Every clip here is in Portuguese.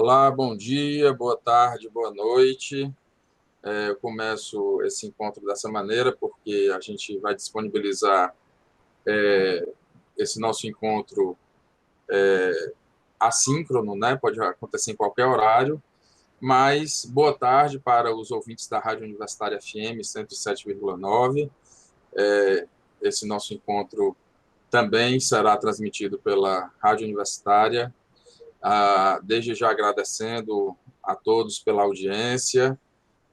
Olá, bom dia, boa tarde, boa noite. Eu começo esse encontro dessa maneira porque a gente vai disponibilizar esse nosso encontro assíncrono, né? Pode acontecer em qualquer horário, mas boa tarde para os ouvintes da Rádio Universitária FM 107,9. Esse nosso encontro também será transmitido pela Rádio Universitária. Desde já agradecendo a todos pela audiência,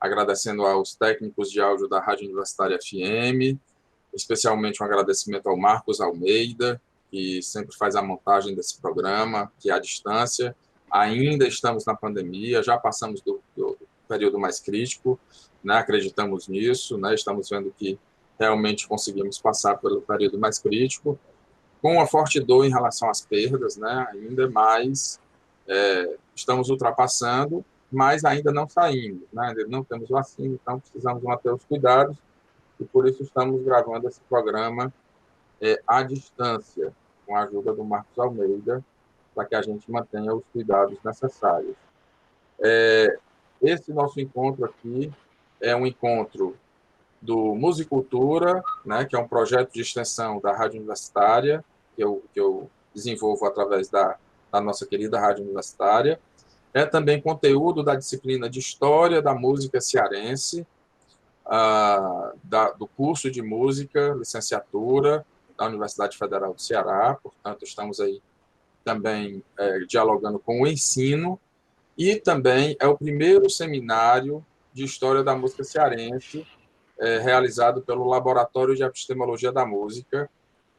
agradecendo aos técnicos de áudio da Rádio Universitária FM, especialmente um agradecimento ao Marcos Almeida, que sempre faz a montagem desse programa, que é à distância. Ainda estamos na pandemia, já passamos do período mais crítico, né? Acreditamos nisso, né? Estamos vendo que realmente conseguimos passar pelo período mais crítico, com uma forte dor em relação às perdas, né? Ainda mais estamos ultrapassando, mas ainda não saímos, né? Ainda não temos vacina, então precisamos manter os cuidados e por isso estamos gravando esse programa à distância, com a ajuda do Marcos Almeida, para que a gente mantenha os cuidados necessários. Esse nosso encontro aqui é um encontro do Musicultura, né, que é um projeto de extensão da Rádio Universitária, que eu desenvolvo através da nossa querida Rádio Universitária. É também conteúdo da disciplina de História da Música Cearense, do curso de Música, licenciatura, da Universidade Federal do Ceará. Portanto, estamos aí também dialogando com o ensino, e também é o primeiro seminário de História da Música Cearense, realizado pelo Laboratório de Epistemologia da Música,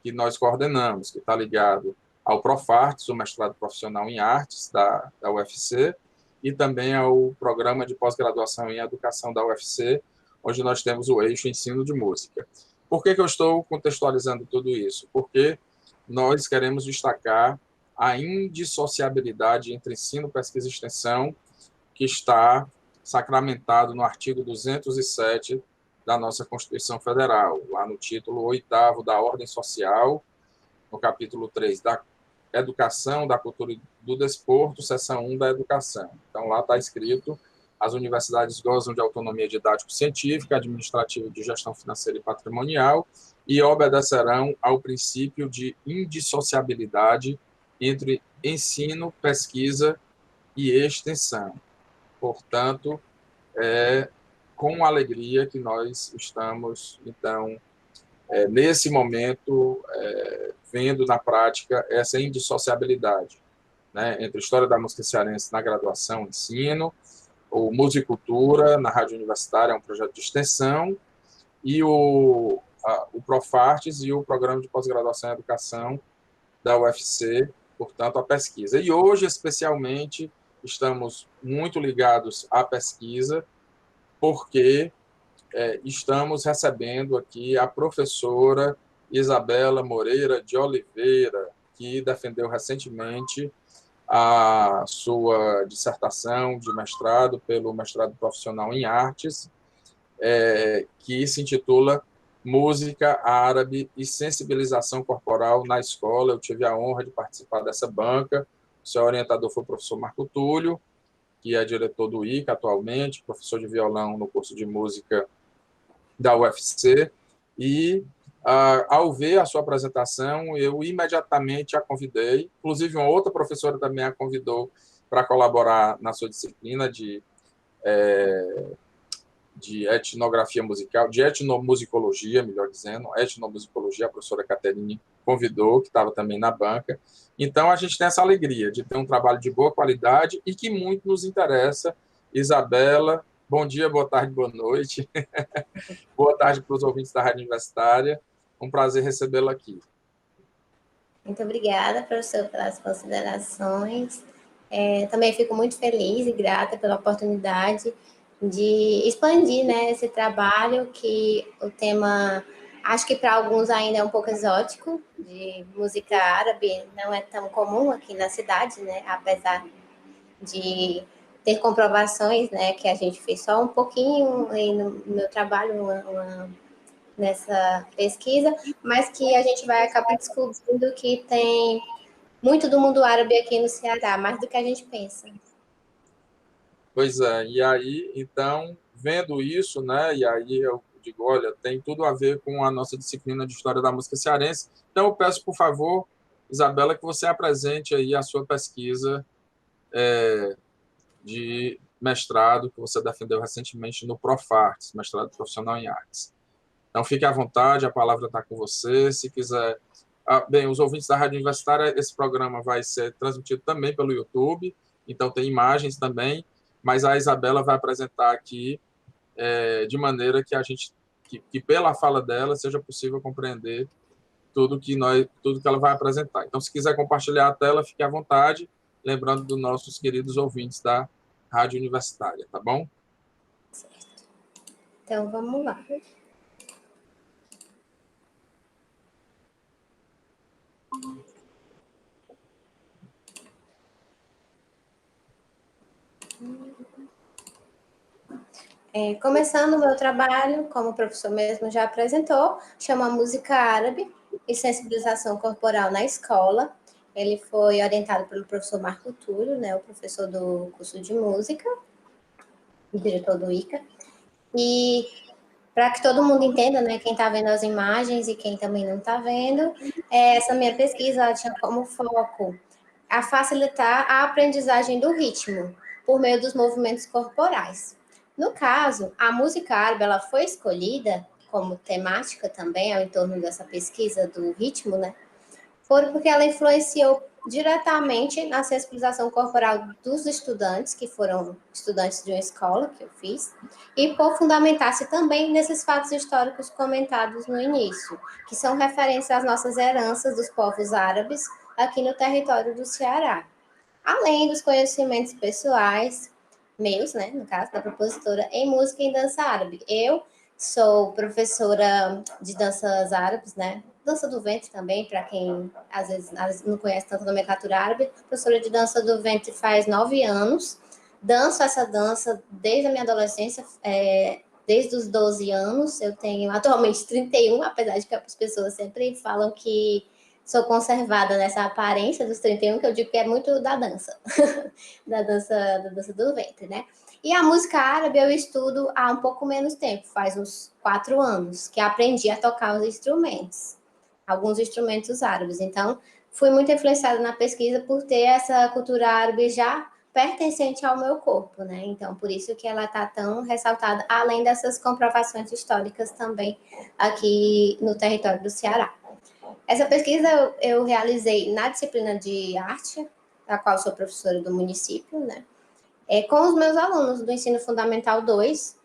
que nós coordenamos, que está ligado ao Profartes, o mestrado profissional em artes da UFC, e também ao programa de pós-graduação em educação da UFC, onde nós temos o eixo ensino de música. Por que eu estou contextualizando tudo isso? Porque nós queremos destacar a indissociabilidade entre ensino, pesquisa e extensão, que está sacramentado no artigo 207 da nossa Constituição Federal, lá no título 8º da Ordem Social, no capítulo 3 da Educação, da Cultura e do Desporto, seção 1 da Educação. Então, lá está escrito: as universidades gozam de autonomia didático-científica, administrativa, de gestão financeira e patrimonial, e obedecerão ao princípio de indissociabilidade entre ensino, pesquisa e extensão. Portanto, com alegria que nós estamos, então, nesse momento, vendo na prática essa indissociabilidade, né, entre a História da Música Cearense na graduação, ensino, o Musicultura na Rádio Universitária, é um projeto de extensão, e o Profartes e o Programa de Pós-Graduação em Educação da UFC, portanto, a pesquisa. E hoje, especialmente, estamos muito ligados à pesquisa, porque estamos recebendo aqui a professora Isabela Moreira de Oliveira, que defendeu recentemente a sua dissertação de mestrado pelo mestrado profissional em artes, que se intitula Música Árabe e Sensibilização Corporal na Escola. Eu tive a honra de participar dessa banca. O seu orientador foi o professor Marco Túlio, que é diretor do ICA atualmente, professor de violão no curso de música da UFC, e ao ver a sua apresentação, eu imediatamente a convidei, inclusive uma outra professora também a convidou para colaborar na sua disciplina de etnografia musical, de etnomusicologia, melhor dizendo, etnomusicologia, a professora Caterine convidou, que estava também na banca. Então, a gente tem essa alegria de ter um trabalho de boa qualidade e que muito nos interessa. Isabela, bom dia, boa tarde, boa noite. Boa tarde para os ouvintes da Rádio Universitária. Um prazer recebê-la aqui. Muito obrigada, professor, pelas considerações. Também fico muito feliz e grata pela oportunidade de expandir, né, esse trabalho, que o tema, acho que para alguns ainda é um pouco exótico, de música árabe, não é tão comum aqui na cidade, né, apesar de ter comprovações, né, que a gente fez só um pouquinho aí no meu trabalho, nessa pesquisa, mas que a gente vai acabar descobrindo que tem muito do mundo árabe aqui no Ceará, mais do que a gente pensa. Pois é, e aí, então, vendo isso, né, e aí eu digo, olha, tem tudo a ver com a nossa disciplina de História da Música Cearense. Então, eu peço, por favor, Isabela, que você apresente aí a sua pesquisa de mestrado que você defendeu recentemente no Profartes, mestrado profissional em artes. Então, fique à vontade, a palavra está com você. Se quiser. Bem, os ouvintes da Rádio Universitária, esse programa vai ser transmitido também pelo YouTube, então tem imagens também, mas a Isabela vai apresentar aqui de maneira que a gente, que pela fala dela seja possível compreender tudo que ela vai apresentar. Então, se quiser compartilhar a tela, fique à vontade, lembrando dos nossos queridos ouvintes da Rádio Universitária, tá bom? Certo. Então, vamos lá. Começando o meu trabalho, como o professor mesmo já apresentou, chama Música Árabe e Sensibilização Corporal na Escola. Ele foi orientado pelo professor Marco Túlio, né, o professor do curso de música, o diretor do ICA. E para que todo mundo entenda, né, quem está vendo as imagens e quem também não está vendo, essa minha pesquisa tinha como foco a facilitar a aprendizagem do ritmo por meio dos movimentos corporais. No caso, a música árabe ela foi escolhida como temática também ao entorno dessa pesquisa do ritmo, né? Porque ela influenciou diretamente na sensibilização corporal dos estudantes, que foram estudantes de uma escola que eu fiz, e por fundamentar-se também nesses fatos históricos comentados no início, que são referências às nossas heranças dos povos árabes aqui no território do Ceará. Além dos conhecimentos pessoais, meus, né, no caso, da propositora, em música e dança árabe. Eu sou professora de danças árabes, né, dança do ventre também, para quem às vezes não conhece tanto a nomenclatura árabe, professora de dança do ventre faz 9 anos, danço essa dança desde a minha adolescência, desde os 12 anos, eu tenho atualmente 31, apesar de que as pessoas sempre falam que sou conservada nessa aparência dos 31, que eu digo que é muito da dança, da dança do ventre, né? E a música árabe eu estudo há um pouco menos tempo, faz uns 4 anos, que aprendi a tocar os instrumentos, alguns instrumentos árabes. Então, fui muito influenciada na pesquisa por ter essa cultura árabe já pertencente ao meu corpo, né? Então, por isso que ela está tão ressaltada, além dessas comprovações históricas também aqui no território do Ceará. Essa pesquisa eu realizei na disciplina de arte, da qual sou professora do município, né? Com os meus alunos do ensino fundamental 2,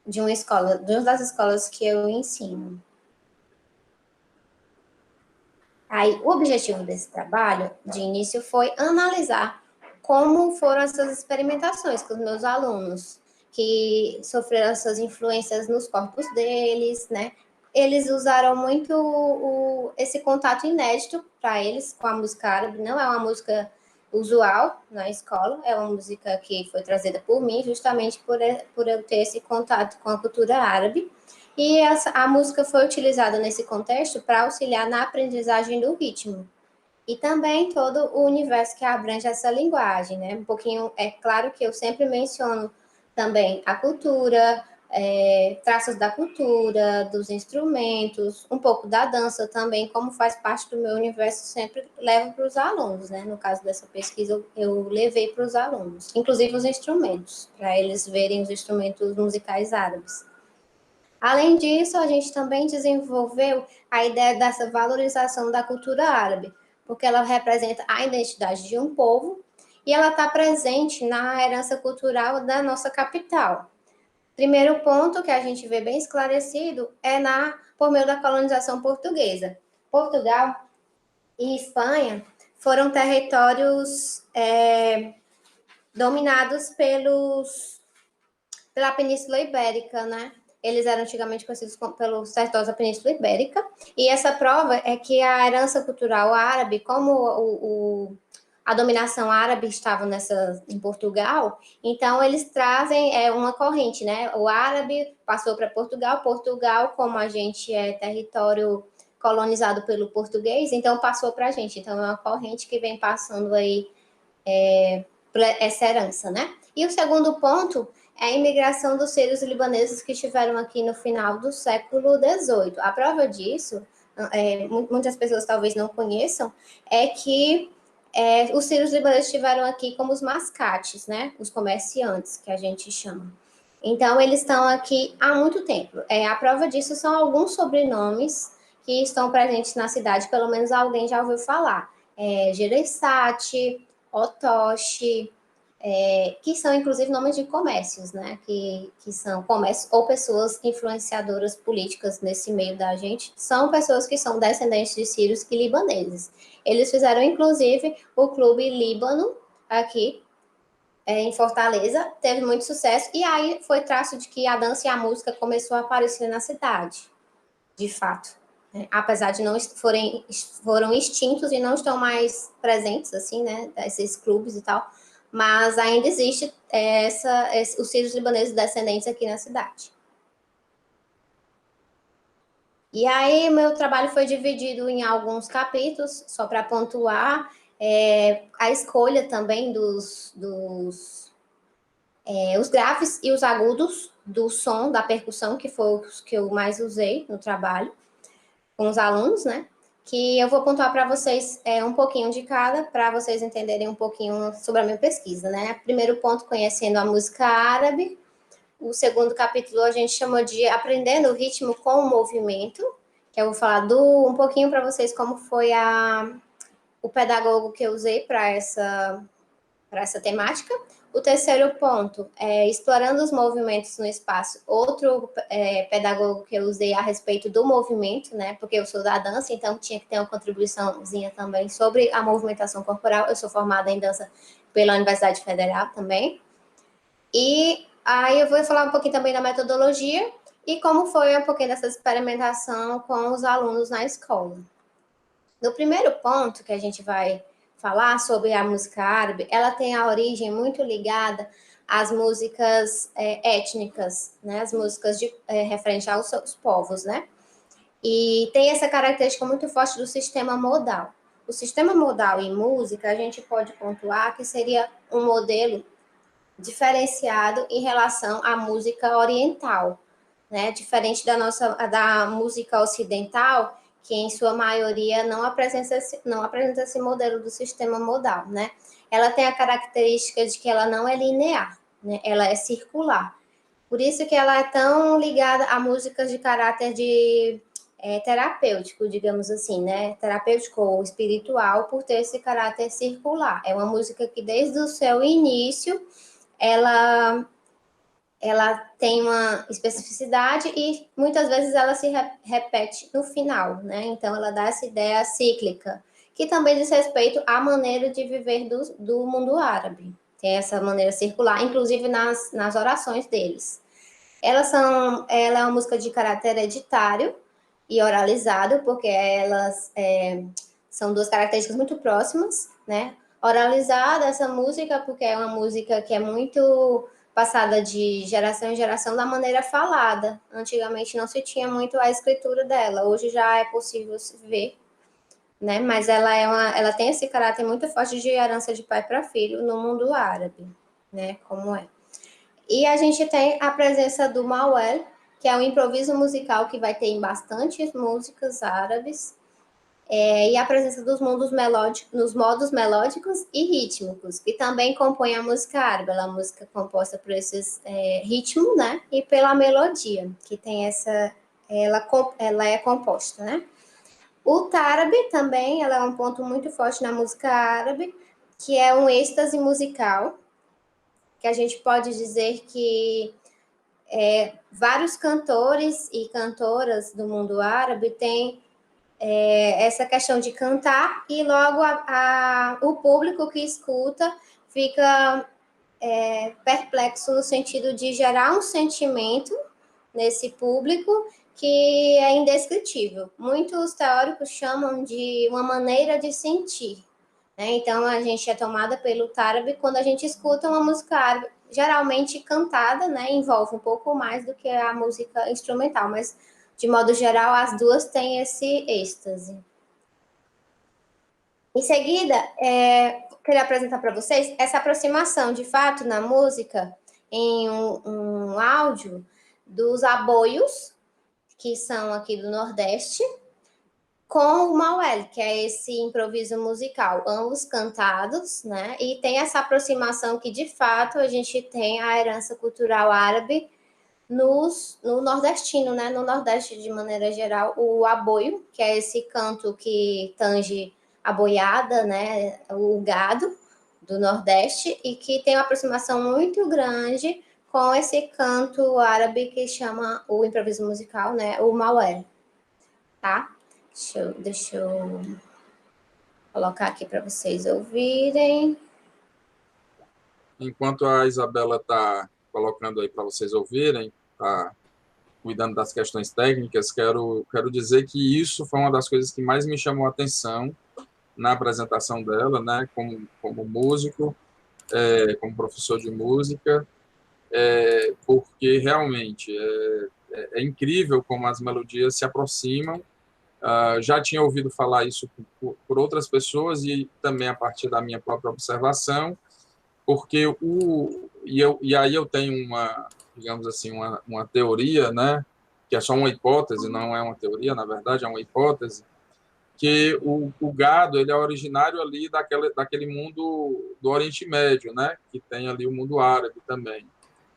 de uma escola, de uma das escolas que eu ensino. Aí, o objetivo desse trabalho, de início, foi analisar como foram essas experimentações com os meus alunos, que sofreram essas influências nos corpos deles, né? Eles usaram muito esse contato inédito para eles com a música árabe, não é uma música usual na escola, é uma música que foi trazida por mim, justamente por eu ter esse contato com a cultura árabe. E a música foi utilizada nesse contexto para auxiliar na aprendizagem do ritmo. E também todo o universo que abrange essa linguagem, né? Um pouquinho, é claro que eu sempre menciono também a cultura, traços da cultura, dos instrumentos, um pouco da dança também, como faz parte do meu universo, sempre levo para os alunos, né? No caso dessa pesquisa, eu levei para os alunos, inclusive os instrumentos, para eles verem os instrumentos musicais árabes. Além disso, a gente também desenvolveu a ideia dessa valorização da cultura árabe, porque ela representa a identidade de um povo e ela está presente na herança cultural da nossa capital. Primeiro ponto que a gente vê bem esclarecido é por meio da colonização portuguesa. Portugal e Espanha foram territórios dominados pela Península Ibérica, né? Eles eram antigamente conhecidos pelos territórios da Península Ibérica, e essa prova é que a herança cultural árabe, como a dominação árabe estava em Portugal, então eles trazem uma corrente, né? O árabe passou para Portugal, Portugal, como a gente é território colonizado pelo português, então passou para a gente. Então é uma corrente que vem passando aí essa herança, né? E o segundo ponto é a imigração dos sírios libaneses que estiveram aqui no final do século XVIII. A prova disso, muitas pessoas talvez não conheçam, é que os sírios libaneses estiveram aqui como os mascates, né? Os comerciantes, que a gente chama. Então, eles estão aqui há muito tempo. A prova disso são alguns sobrenomes que estão presentes na cidade, pelo menos alguém já ouviu falar. Gereissati, Otoshi, que são, inclusive, nomes de comércios, né? Que são comércios ou pessoas influenciadoras políticas nesse meio da gente. São pessoas que são descendentes de sírios e libaneses. Eles fizeram, inclusive, o Clube Líbano aqui, em Fortaleza, teve muito sucesso, e aí foi traço de que a dança e a música começou a aparecer na cidade, de fato. Apesar de não foram extintos e não estão mais presentes, assim, né, esses clubes e tal, mas ainda existe os sírios libaneses descendentes aqui na cidade. E aí, meu trabalho foi dividido em alguns capítulos, só para pontuar, a escolha também os graves e os agudos do som, da percussão, que foi os que eu mais usei no trabalho com os alunos, né? Que eu vou pontuar para vocês um pouquinho de cada, para vocês entenderem um pouquinho sobre a minha pesquisa, né? Primeiro ponto, conhecendo a música árabe. O segundo capítulo a gente chamou de Aprendendo o Ritmo com o Movimento, que eu vou falar um pouquinho para vocês como foi o pedagogo que eu usei para essa temática. O terceiro ponto é explorando os movimentos no espaço. Outro pedagogo que eu usei a respeito do movimento, né? Porque eu sou da dança, então tinha que ter uma contribuiçãozinha também sobre a movimentação corporal. Eu sou formada em dança pela Universidade Federal também. E aí eu vou falar um pouquinho também da metodologia e como foi um pouquinho dessa experimentação com os alunos na escola. No primeiro ponto que a gente vai falar sobre a música árabe, ela tem a origem muito ligada às músicas étnicas, né? As músicas referente aos seus povos, né? E tem essa característica muito forte do sistema modal. O sistema modal em música, a gente pode pontuar que seria um modelo diferenciado em relação à música oriental, né? Diferente da música ocidental, que em sua maioria não apresenta esse modelo do sistema modal, né? Ela tem a característica de que ela não é linear, né? Ela é circular. Por isso que ela é tão ligada a músicas de caráter terapêutico, digamos assim, né? Terapêutico ou espiritual, por ter esse caráter circular. É uma música que desde o seu início ela tem uma especificidade e muitas vezes ela se repete no final, né? Então ela dá essa ideia cíclica, que também diz respeito à maneira de viver do mundo árabe. Tem essa maneira circular, inclusive nas orações deles. Ela é uma música de caráter hereditário e oralizado, porque elas são duas características muito próximas, né? Oralizada, essa música, porque é uma música que é muito passada de geração em geração da maneira falada. Antigamente não se tinha muito a escritura dela, hoje já é possível se ver, né? Mas ela tem esse caráter muito forte de herança de pai para filho no mundo árabe, né? Como é. E a gente tem a presença do Mawel, que é um improviso musical que vai ter em bastantes músicas árabes, e a presença dos nos modos melódicos e rítmicos, que também compõem a música árabe, a música composta por esses ritmos, né, e pela melodia, que tem ela é composta, né. O tárabe também, ela é um ponto muito forte na música árabe, que é um êxtase musical, que a gente pode dizer que vários cantores e cantoras do mundo árabe têm essa questão de cantar e logo o público que escuta fica perplexo no sentido de gerar um sentimento nesse público que é indescritível. Muitos teóricos chamam de uma maneira de sentir, né? Então, a gente é tomada pelo árabe quando a gente escuta uma música árabe, geralmente cantada, né? Envolve um pouco mais do que a música instrumental, mas de modo geral, as duas têm esse êxtase. Em seguida, queria apresentar para vocês essa aproximação, de fato, na música, em um áudio dos aboios, que são aqui do Nordeste, com o Mauel, que é esse improviso musical, ambos cantados, né? E tem essa aproximação que, de fato, a gente tem a herança cultural árabe no nordestino, né? No Nordeste, de maneira geral, o aboio, que é esse canto que tange a boiada, né? O gado do Nordeste, e que tem uma aproximação muito grande com esse canto árabe que chama o improviso musical, né? O Mauel, tá? Deixa eu colocar aqui para vocês ouvirem. Enquanto a Isabela está colocando aí para vocês ouvirem, tá cuidando das questões técnicas, quero dizer que isso foi uma das coisas que mais me chamou a atenção na apresentação dela, né, como músico, como professor de música, porque realmente é incrível como as melodias se aproximam. Já tinha ouvido falar isso por outras pessoas e também a partir da minha própria observação, porque e aí eu tenho digamos assim, uma teoria, né, que é só uma hipótese, não é uma teoria, na verdade é uma hipótese, que o gado ele é originário ali daquele mundo do Oriente Médio, né, que tem ali o mundo árabe também,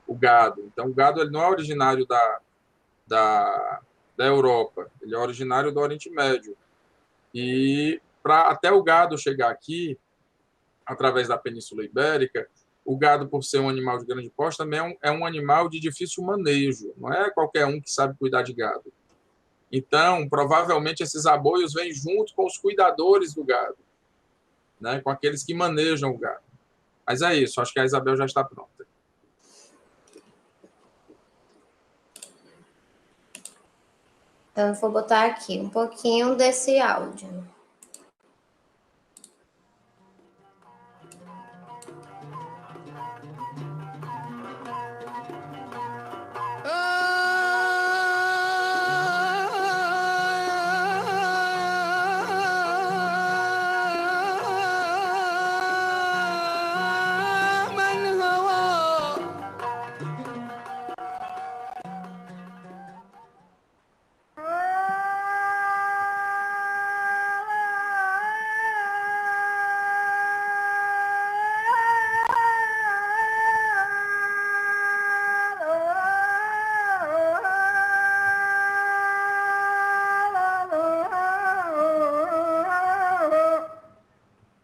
o gado. Então o gado ele não é originário da, da Europa, ele é originário do Oriente Médio. E até o gado chegar aqui, através da Península Ibérica, o gado, por ser um animal de grande porte, também é um animal de difícil manejo. Não é qualquer um que sabe cuidar de gado. Então, provavelmente, esses aboios vêm junto com os cuidadores do gado, né? Com aqueles que manejam o gado. Mas é isso, acho que a Isabel já está pronta. Então, eu vou botar aqui um pouquinho desse áudio.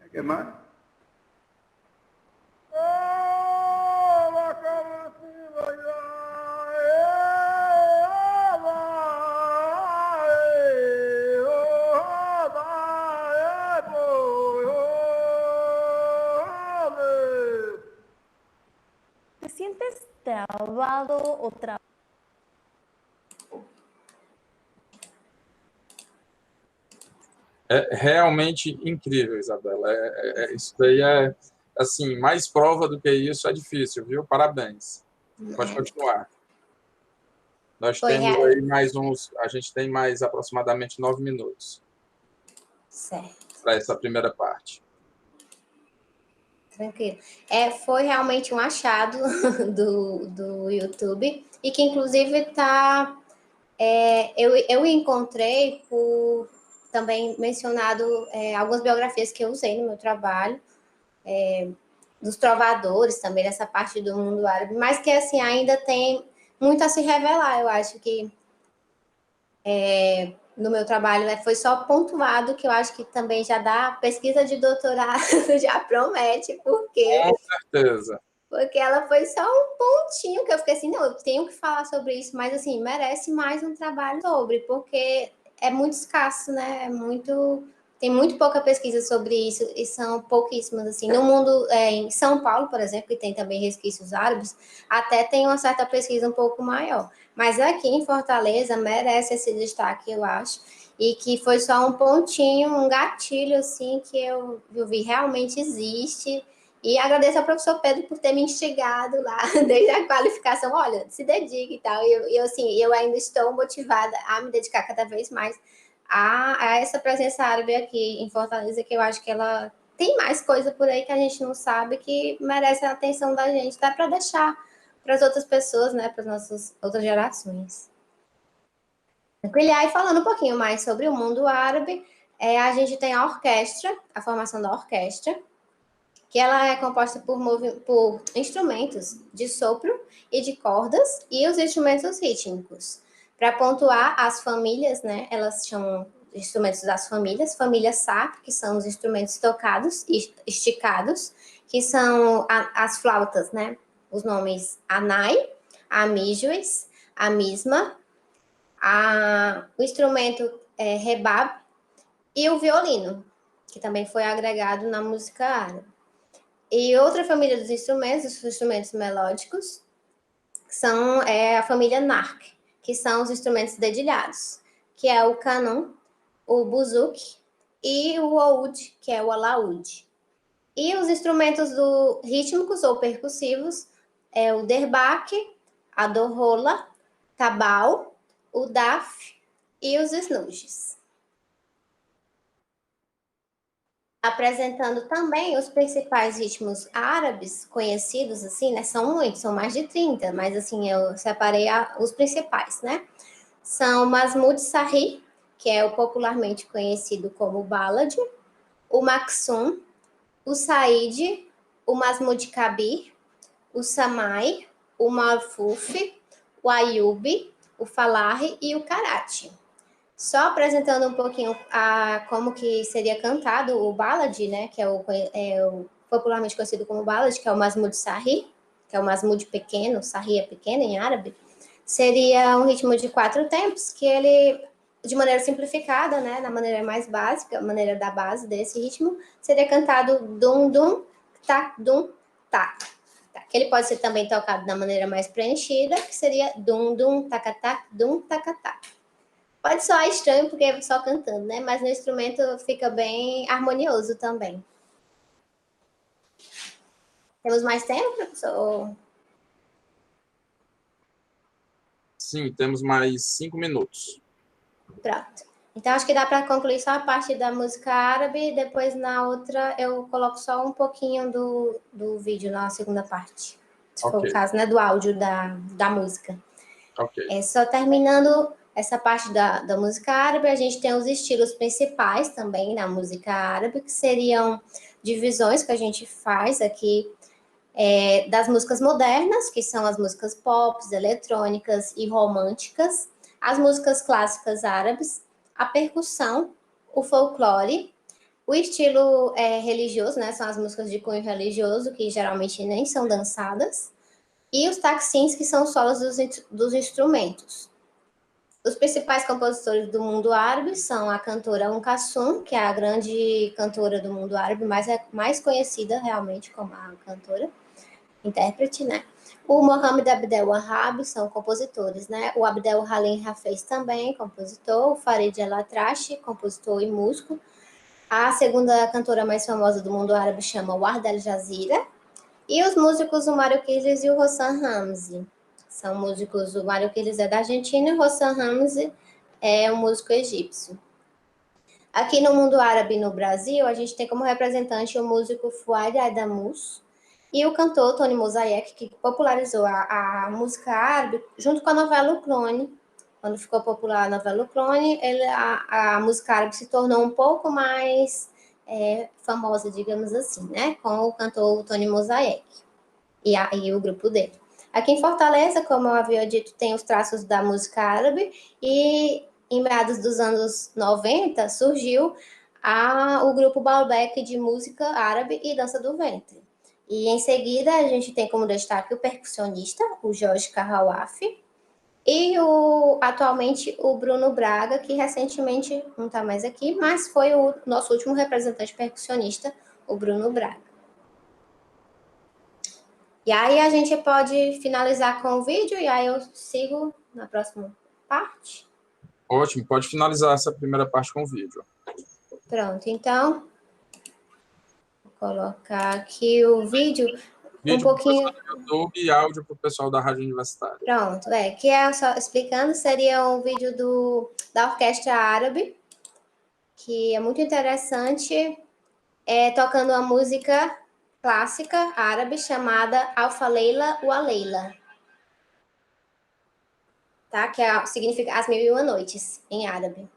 ¿Qué más? ¿Te sientes trabado o trabado? É realmente incrível, Isabela. Isso daí é, assim, mais prova do que isso é difícil, viu? Parabéns. Pode continuar. Nós temos aí a gente tem mais aproximadamente 9 minutos. Certo. Para essa primeira parte. Tranquilo. Foi realmente um achado do YouTube, e que, inclusive, eu encontrei por também mencionado algumas biografias que eu usei no meu trabalho, dos trovadores também, dessa parte do mundo árabe, mas que, assim, ainda tem muito a se revelar. Eu acho que no meu trabalho, né, foi só pontuado, que eu acho que também já dá pesquisa de doutorado, já promete, porque... Com certeza. Porque ela foi só um pontinho que eu fiquei assim, não, eu tenho que falar sobre isso, mas, assim, merece mais um trabalho sobre, porque é muito escasso, né? Tem muito pouca pesquisa sobre isso, e são pouquíssimas, assim. No mundo, em São Paulo, por exemplo, que tem também resquícios árabes, até tem uma certa pesquisa um pouco maior. Mas aqui em Fortaleza merece esse destaque, eu acho, e que foi só um pontinho, um gatilho, assim, que eu vi realmente existe. E agradeço ao professor Pedro por ter me instigado lá, desde a qualificação, olha, se dedique e tal. E eu, assim, eu ainda estou motivada a me dedicar cada vez mais a essa presença árabe aqui em Fortaleza, que eu acho que ela tem mais coisa por aí que a gente não sabe, que merece a atenção da gente, dá para deixar para as outras pessoas, né, para as nossas outras gerações. E aí, falando um pouquinho mais sobre o mundo árabe, a gente tem a orquestra, a formação da orquestra, que ela é composta por instrumentos de sopro e de cordas e os instrumentos rítmicos. Para pontuar as famílias, né, elas chamam instrumentos das famílias, família SAP, que são os instrumentos tocados e esticados, que são as flautas, né, os nomes Anai, Amijues, a Misma, o instrumento rebab e o violino, que também foi agregado na música árabe. E outra família dos instrumentos, os instrumentos melódicos, são a família Nark, que são os instrumentos dedilhados, que é o kanun, o buzuki e o oud, que é o alaúde. E os instrumentos rítmicos ou percussivos é o derbak, a dorrola, tabal, o daf e os snudges. Apresentando também os principais ritmos árabes conhecidos, assim, né? São muitos, são mais de 30, mas assim, eu separei os principais, né? São o Masmoud Sahri, que é o popularmente conhecido como Balad, o Maksum, o Said, o Masmoud Kabir, o Samai, o Marfuf, o Ayubi, o Falahi e o Karate. Só apresentando um pouquinho como que seria cantado o Balad, né, que é o popularmente conhecido como Balad, que é o Masmoud Sahri, que é o Masmoud pequeno, Sahri é pequeno em árabe, seria um ritmo de 4 tempos, que ele, de maneira simplificada, né, na maneira mais básica, a maneira da base desse ritmo, seria cantado dum, tá, que ele pode ser também tocado da maneira mais preenchida, que seria dum, tacatá, dum, tacatá. Pode soar estranho porque é só cantando, né? Mas no instrumento fica bem harmonioso também. Temos mais tempo, professor? Sim, temos mais 5 minutos. Pronto. Então, acho que dá para concluir só a parte da música árabe, depois na outra eu coloco só um pouquinho do vídeo na segunda parte. Se for o caso, né? Do áudio da música. Ok. Só terminando essa parte da música árabe, a gente tem os estilos principais também na música árabe, que seriam divisões que a gente faz aqui das músicas modernas, que são as músicas pop, eletrônicas e românticas, as músicas clássicas árabes, a percussão, o folclore, o estilo religioso, né, são as músicas de cunho religioso, que geralmente nem são dançadas, e os taksins, que são solos dos instrumentos. Os principais compositores do mundo árabe são a cantora Kulthum, que é a grande cantora do mundo árabe, mais conhecida realmente como a cantora, intérprete, né? O Mohammed Abdel Wahab são compositores, né? O Abdel Halim Hafez também, compositor. O Farid El-Atrashi, compositor e músico. A segunda cantora mais famosa do mundo árabe chama Wahda Al-Jazira. E os músicos, o Mário Quilles e o Hossam Ramzi. São músicos, o Mário Quilles é da Argentina e o Hossam Ramzi é um músico egípcio. Aqui no mundo árabe no Brasil, a gente tem como representante o músico Fouad Aidamous e o cantor Tony Mosaic, que popularizou a música árabe junto com a novela O Clone. Quando ficou popular a novela O Clone, a música árabe se tornou um pouco mais famosa, digamos assim, né? Com o cantor Tony Mosaic e o grupo dele. Aqui em Fortaleza, como eu havia dito, tem os traços da música árabe e em meados dos anos 90 surgiu o grupo Baalbek de música árabe e dança do ventre. E em seguida a gente tem como destaque o percussionista, o Jorge Carrawafi, e atualmente o Bruno Braga, que recentemente não está mais aqui, mas foi o nosso último representante percussionista, o Bruno Braga. E aí a gente pode finalizar com o vídeo, e aí eu sigo na próxima parte. Ótimo, pode finalizar essa primeira parte com o vídeo. Pronto, então, vou colocar aqui o vídeo um pouquinho... do YouTube e áudio para o pessoal da Rádio Universitária. Pronto, que só explicando, seria um vídeo da Orquestra Árabe, que é muito interessante, tocando uma música clássica árabe chamada Alfa Leila wa Leila, tá? Que significa As Mil e Uma Noites, em árabe.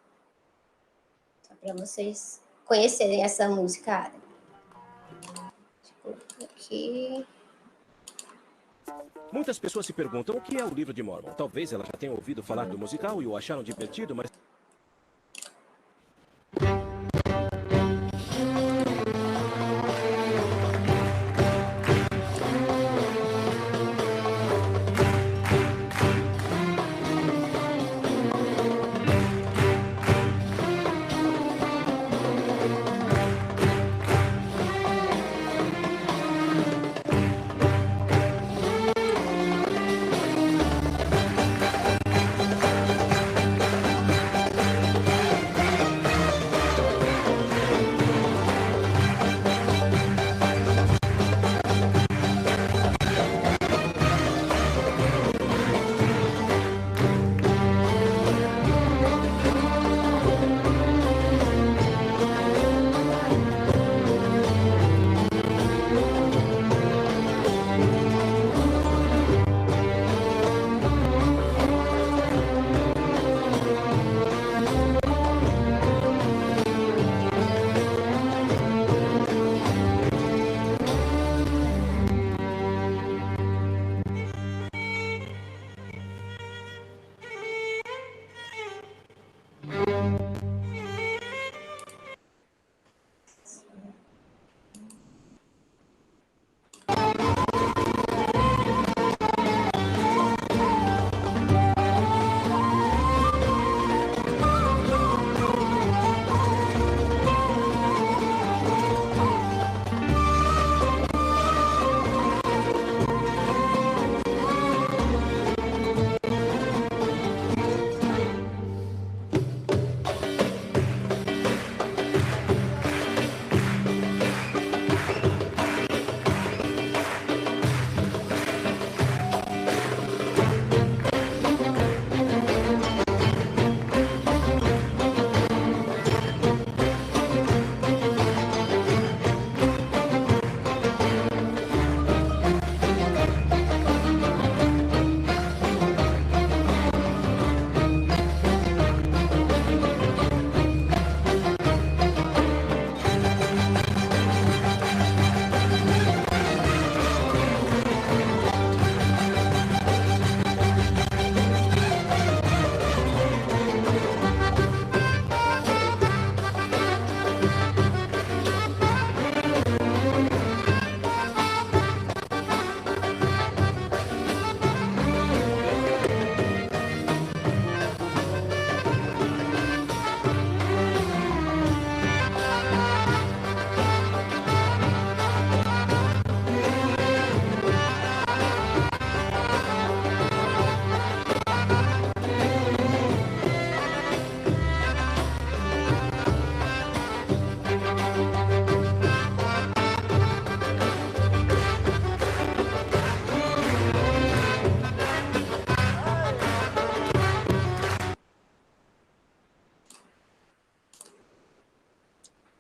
Só para vocês conhecerem essa música árabe. Aqui. Muitas pessoas se perguntam o que é o Livro de Mormon. Talvez elas já tenham ouvido falar do musical e o acharam divertido, mas...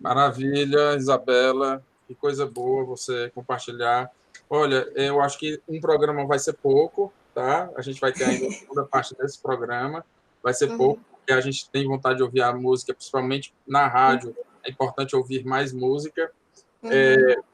Maravilha, Isabela, que coisa boa você compartilhar. Olha, eu acho que um programa vai ser pouco, tá? A gente vai ter ainda a segunda parte desse programa, vai ser pouco, porque a gente tem vontade de ouvir a música, principalmente na rádio, é importante ouvir mais música.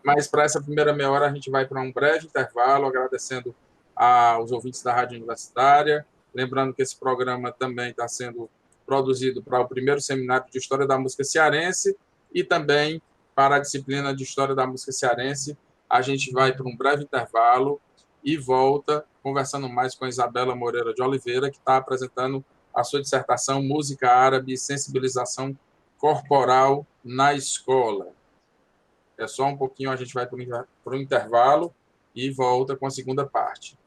Mas para essa primeira meia hora a gente vai para um breve intervalo, agradecendo aos ouvintes da Rádio Universitária, lembrando que esse programa também está sendo produzido para o primeiro seminário de História da Música Cearense e também para a disciplina de História da Música Cearense. A gente vai para um breve intervalo e volta conversando mais com a Isabela Moreira de Oliveira, que está apresentando a sua dissertação Música Árabe e Sensibilização Corporal na Escola. É só um pouquinho, a gente vai para o intervalo e volta com a segunda parte.